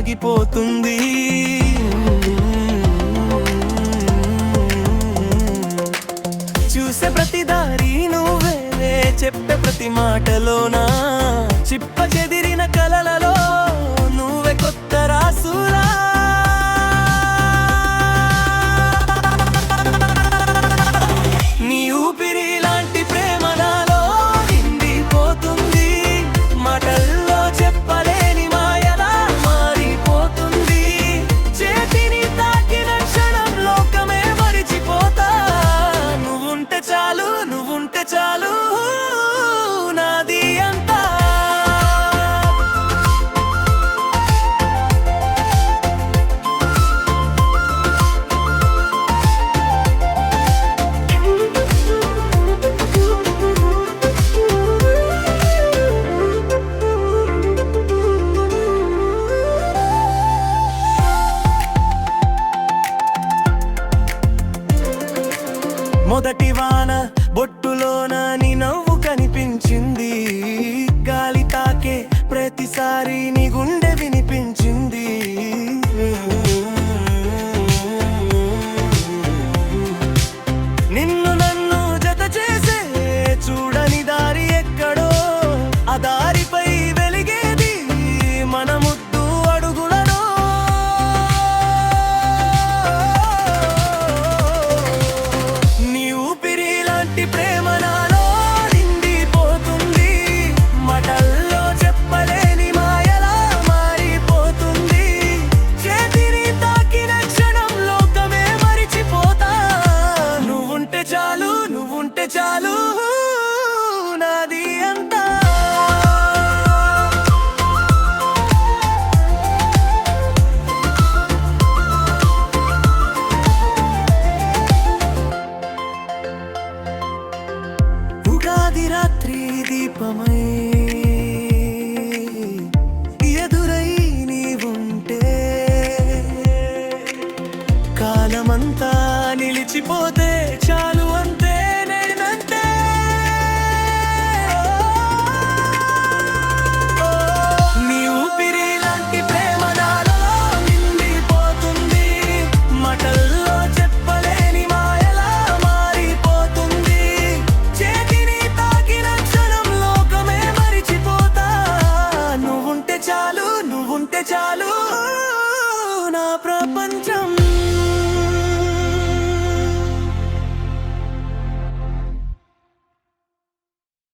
ఆగిపోతుంది. చూసే ప్రతి దారి నువ్వే, చెప్పే ప్రతి మాటలోనా చిప్ప చెదిరిన కలలలో నువ్వే కొత్త రాసులా. నీ ఊపిరి లాంటి ప్రేమ నాలో నిండిపోతుంది. మాటల్లో చెప్పలేని మాయలా మారిపోతుంది. చేతిని తాకిన క్షణం లోకమే మరిచిపోతా. నువ్వుంటే చాలు, నువ్వుంటే చాలు నాది అంతా. మొదటి వాన బొట్టులోన నీ నవ్వు కనిపించింది. గాలి తాకే ప్రతిసారి నీ గుండె వినిపించింది. నిన్ను నన్ను జత చేసే చూడని దారి ఎక్కడో, ఆ దారిపై వెలిగేది మన ముద్దు అడుగులలో. నీ ఊపిరి లాంటి ప్రేమ నాలో నిండిపోతుంది. మాటల్లో చెప్పలేని మాయలా మారిపోతుంది. చేతిని తాకిన క్షణం లోకమే మరిచిపోతా. నువ్వుంటే చాలు, నువ్వుంటే చాలు నాది అంతా. ఉగాది రాత్రి దీపమై ఎదురై నీవుంటే, కాలమంతా నిలిచిపోతే చాలు అంతే నేనంతే. నీ ఊపిరి లాంటి ప్రేమ నాలో నిండిపోతుంది. మాటల్లో చెప్పలేని మాయలా మారిపోతుంది. చేతిని తాకిన క్షణం లోకమే మరిచిపోతా. నువ్వుంటే చాలు, నువ్వుంటే చాలు నా ప్రపంచం.